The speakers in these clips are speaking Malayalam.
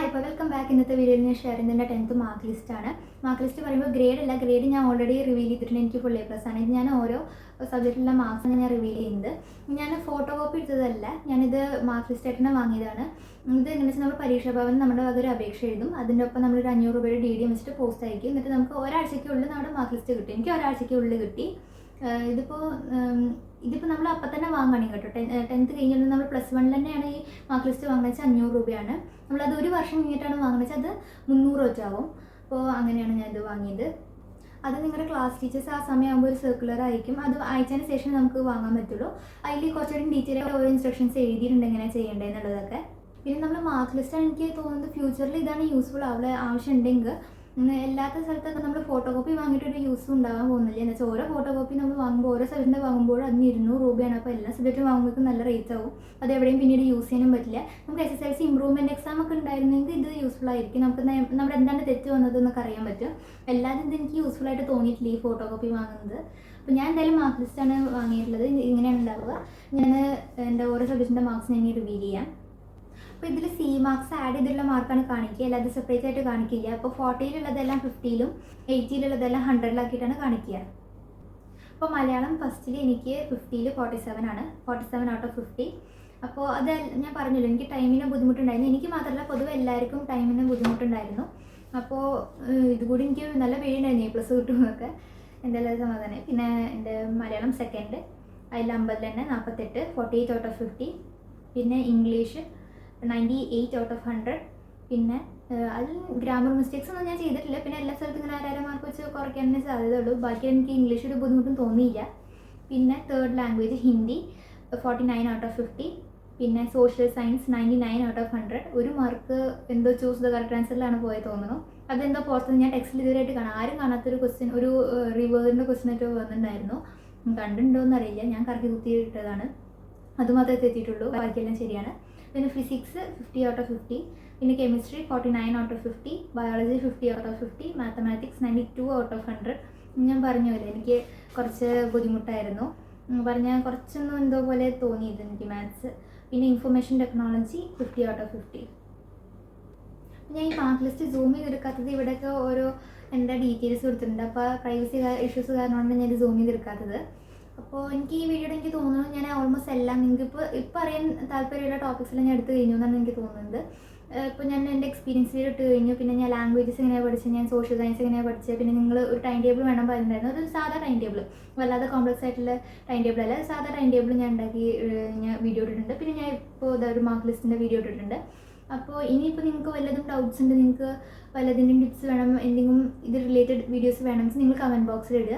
അപ്പോൾ വെൽക്കം ബാക്ക്. ഇന്നത്തെ വീഡിയോയിൽ ഞാൻ ഷെയർ ചെയ്യുന്നതിൻ്റെ 10th മാർക്ക് ലിസ്റ്റാണ്. മാർക്ക് ലിസ്റ്റ് പറയുമ്പോൾ ഗ്രേഡ് അല്ല, ഗ്രേഡ് ഞാൻ ഓൾറെഡി റിവീൽ ചെയ്തിട്ടുണ്ട്. എനിക്ക് ഫുൾ A+ ആണ്. ഇത് ഞാൻ ഓരോ സബ്ജക്റ്റിലുള്ള മാർക്സാണ് ഞാൻ റിവീൽ ചെയ്യുന്നത്. ഞാൻ ഫോട്ടോ കോപ്പി എടുത്തതല്ല, ഞാനിത് മാർക്ക് ലിസ്റ്റായിട്ട് തന്നെ വാങ്ങിയതാണ്. ഇത് എങ്ങനെ വെച്ചാൽ നമ്മൾ പരീക്ഷാ ഭവൻ നമ്മുടെ വക ഒരു അപേക്ഷ എഴുതും. അതിൻ്റെ ഒപ്പം നമ്മളൊരു 500 രൂപയുടെ DD വെച്ചിട്ട് പോസ്റ്റ് അയക്കും. എന്നിട്ട് നമുക്ക് ഒരാഴ്ചയ്ക്കുള്ളിൽ നമ്മുടെ മാർക്ക് ലിസ്റ്റ് കിട്ടും. എനിക്ക് ഒരാഴ്ചയ്ക്കുള്ളിൽ കിട്ടി. ഇതിപ്പോൾ നമ്മൾ അപ്പം തന്നെ വാങ്ങണം കേട്ടോ. 10th കഴിഞ്ഞിട്ട് നമ്മൾ +1 തന്നെയാണ് ഈ മാർക്ക് ലിസ്റ്റ് വാങ്ങുന്നത് വെച്ചാൽ 500 രൂപയാണ്. നമ്മളത് ഒരു വർഷം കഴിഞ്ഞിട്ടാണ് വാങ്ങുന്നത് വെച്ചാൽ അത് 300 വെച്ചാവും. അപ്പോൾ അങ്ങനെയാണ് ഞാനിത് വാങ്ങിയത്. അത് നിങ്ങളുടെ ക്ലാസ് ടീച്ചേഴ്സ് ആ സമയമാകുമ്പോൾ ഒരു സർക്കുലർ അയക്കും. അത് അയച്ചതിന് ശേഷം നമുക്ക് വാങ്ങാൻ പറ്റുള്ളൂ. അതിൽ കുറച്ചുകൂടി ഡീറ്റെയിൽ ഓരോ ഇൻസ്ട്രക്ഷൻസ് എഴുതിയിട്ടുണ്ട് എങ്ങനെ ചെയ്യേണ്ടതെന്നുള്ളതൊക്കെ. പിന്നെ നമ്മൾ മാർക്ക് ലിസ്റ്റാണ് എനിക്ക് തോന്നുന്നത് ഫ്യൂച്ചറിൽ ഇതാണ് യൂസ്ഫുൾ ആവശ്യം ഉണ്ടെങ്കിൽ. എല്ലാത്ത സ്ഥലത്തൊക്കെ നമ്മൾ ഫോട്ടോ കോപ്പി വാങ്ങിയിട്ടൊരു യൂസും ഉണ്ടാകാൻ പോകുന്നില്ല. എന്ന് വെച്ചാൽ ഓരോ ഫോട്ടോ കോപ്പി നമ്മൾ വാങ്ങുമ്പോൾ ഓരോ സ്ഥലത്ത് വാങ്ങുമ്പോൾ അതിന് 200 രൂപയാണ്. അപ്പോൾ എല്ലാ സബ്ജക്റ്റും വാങ്ങുമ്പോൾ നല്ല റേറ്റ് ആവും. അത് എവിടെയും പിന്നീട് യൂസ് ചെയ്യാനും പറ്റില്ല. നമുക്ക് SSLC ഇമ്പ്രൂവ്മെൻറ്റ് എക്സാം ഒക്കെ ഉണ്ടായിരുന്നെങ്കിൽ ഇത് യൂസ്ഫുൾ ആയിരിക്കും. നമുക്ക് നമ്മുടെ എന്താണ് തെറ്റ് വന്നതെന്നൊക്കെ അറിയാൻ പറ്റും. എല്ലാതും ഇത് എനിക്ക് യൂസ്ഫുൾ ആയിട്ട് തോന്നിയിട്ടില്ല ഈ ഫോട്ടോ കോപ്പി വാങ്ങുന്നത്. അപ്പോൾ ഞാൻ എന്തായാലും മാർക്ക് ലിസ്റ്റാണ് വാങ്ങിയിട്ടുള്ളത്. ഇങ്ങനെയാണ് ഉണ്ടാവുക. ഞാൻ എൻ്റെ ഓരോ സബ്ജക്റ്റിൻ്റെ മാർക്സ് ഞാൻ റിവീൽ ചെയ്യാം. അപ്പോൾ ഇതിൽ C മാർക്സ് ആഡ് ചെയ്തിട്ടുള്ള മാർക്കാണ് കാണിക്കുക, അല്ലാതെ സെപ്പറേറ്റ് ആയിട്ട് കാണിക്കില്ല. അപ്പോൾ 40-ലുള്ളതെല്ലാം 50-ലും 80-ലുള്ളതെല്ലാം 100-ലാക്കിയിട്ടാണ് കാണിക്കുക. അപ്പോൾ മലയാളം ഫസ്റ്റിൽ എനിക്ക് 50-ൽ 47 ആണ്, 47 ഔട്ട് ഓഫ് 50. അപ്പോൾ അത് ഞാൻ പറഞ്ഞല്ലോ, എനിക്ക് ടൈമിന് ബുദ്ധിമുട്ടുണ്ടായിരുന്നു. എനിക്ക് മാത്രമല്ല പൊതുവെ എല്ലാവർക്കും ടൈമിന് ബുദ്ധിമുട്ടുണ്ടായിരുന്നു. അപ്പോൾ ഇതുകൂടി എനിക്ക് നല്ല പേടിയുണ്ടായിരുന്നു A+ കിട്ടുമെന്നൊക്കെ. എന്തായാലും സമാധാനം. പിന്നെ എൻ്റെ മലയാളം സെക്കൻഡ്, അതിൽ 50 തന്നെ 48, 48 ഔട്ട് ഓഫ് 50. പിന്നെ ഇംഗ്ലീഷ് 98 ഔട്ട് ഓഫ് 100. പിന്നെ അതിൽ ഗ്രാമർ മിസ്റ്റേക്സ് ഒന്നും ഞാൻ ചെയ്തിട്ടില്ല. പിന്നെ എല്ലാ സ്ഥലത്തും ഇങ്ങനെ 1.5 മാർക്ക് വെച്ച് കുറയ്ക്കാനേ സാധ്യതയുള്ളൂ. ബാക്കി എനിക്ക് ഇംഗ്ലീഷ് ഒരു ബുദ്ധിമുട്ടും തോന്നിയില്ല. പിന്നെ third language Hindi 49 out of 50. പിന്നെ സോഷ്യൽ സയൻസ് 99 ഔട്ട് ഓഫ് 100. ഒരു മാർക്ക് എന്തോ ചൂസ് ദ കറക്റ്റ് ആൻസറിലാണ് പോയത് തോന്നുന്നു. അതെന്തോ പുറത്തുനിന്ന് ഞാൻ ടെക്സ്റ്റിൽ ഇതുവരെയായിട്ട് കാണാം. ആരും കാണാത്തൊരു ക്വസ്റ്റ്യൻ, ഒരു റിവേറിൻ്റെ ക്വസ്റ്റ്യനായിട്ട് വന്നിട്ടുണ്ടായിരുന്നു. കണ്ടിട്ടുണ്ടോ എന്നറിയില്ല. ഞാൻ കറക്കി കുത്തിയിട്ടതാണ്. അതുമാത്രമേ തെറ്റിയിട്ടുള്ളൂ, ബാക്കിയെല്ലാം ശരിയാണ്. പിന്നെ ഫിസിക്സ് 50 ഔട്ട് ഓഫ് 50. പിന്നെ chemistry 49 out of 50. Biology 50 out of 50. Mathematics 92 out of 100. ഞാൻ പറഞ്ഞല്ലോ എനിക്ക് കുറച്ച് ബുദ്ധിമുട്ടായിരുന്നു. പറഞ്ഞാൽ കുറച്ചൊന്നും എന്തോ പോലെ തോന്നിയത് എനിക്ക് മാത്സ്. പിന്നെ ഇൻഫർമേഷൻ ടെക്നോളജി 50 ഔട്ട് ഓഫ് 50. ഞാൻ ഈ മാർക്ക് ലിസ്റ്റ് സൂം ചെയ്തെടുക്കാത്തത് ഇവിടെയൊക്കെ ഓരോ എൻ്റെ ഡീറ്റെയിൽസ് കൊടുത്തിട്ടുണ്ട്. അപ്പോൾ പ്രൈവസി ഇഷ്യൂസ് കാരണമാണ് ഞാൻ സൂം ചെയ്തെടുക്കാത്തത്. അപ്പോൾ എനിക്ക് ഈ വീഡിയോയിൽ എനിക്ക് തോന്നുന്നു ഞാൻ ഓൾമോസ്റ്റ് എല്ലാം നിങ്ങൾക്ക് ഇപ്പോൾ അറിയാൻ താല്പര്യമുള്ള ടോപ്പിക്സെല്ലാം ഞാൻ എടുത്തു കഴിഞ്ഞു എന്നാണ് എനിക്ക് തോന്നുന്നത്. ഇപ്പോൾ ഞാൻ എൻ്റെ എക്സ്പീരിയൻസിൽ ഇട്ട് കഴിഞ്ഞു. പിന്നെ ഞാൻ ലാംഗ്വേജസ് എങ്ങനെയാണ് പഠിച്ചത്, ഞാൻ സോഷ്യൽ സയൻസ് എങ്ങനെയാണ് പഠിച്ചത്. പിന്നെ നിങ്ങൾ ഒരു ടൈം ടേബിൾ വേണം പറഞ്ഞിട്ടുണ്ടായിരുന്നു. അതൊരു സാധാ ടൈം ടേബിൾ, വല്ലാതെ കോംപ്ലക്സ് ആയിട്ടുള്ള ടൈം ടേബിൾ അല്ല, സാധാ ടൈം ടേബിൾ ഞാൻ ഉണ്ടാക്കി ഞാൻ വീഡിയോ ഇട്ടിട്ടുണ്ട്. പിന്നെ ഞാൻ ഇപ്പോൾ ഒരു മാർക്ക് ലിസ്റ്റിൻ്റെ വീഡിയോ ഇട്ടിട്ടുണ്ട്. അപ്പോൾ ഇനിയിപ്പോൾ നിങ്ങൾക്ക് വല്ലതും ഡൗട്ട്സ് ഉണ്ട്, നിങ്ങൾക്ക് വല്ലതിൻ്റെയും ടിപ്സ് വേണം, എന്തെങ്കിലും ഇത് റിലേറ്റഡ് വീഡിയോസ് വേണമെങ്കിൽ നിങ്ങൾ കമൻറ്റ് ബോക്സിൽ ഇടുക.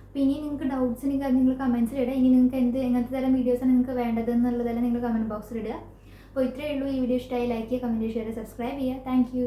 അപ്പോൾ ഇനി നിങ്ങൾക്ക് ഡൗട്ട്സ് ഉണ്ടെങ്കിൽ അത് നിങ്ങൾ കമൻറ്റ്സിൽ ഇടുക. ഇനി നിങ്ങൾക്ക് എങ്ങനത്തെ തരം വീഡിയോസാണ് നിങ്ങൾക്ക് വേണ്ടതെന്നുള്ളതെല്ലാം നിങ്ങൾ കമൻറ്റ് ബോക്സിൽ ഇടുക. അപ്പോൾ ഇത്രയേ ഉള്ളൂ. ഈ വീഡിയോ ഇഷ്ടമായി ലൈക്ക് ചെയ്യുക, കമൻറ്റ് ചെയ്യുക, സബ്സ്ക്രൈബ് ചെയ്യുക. Thank you.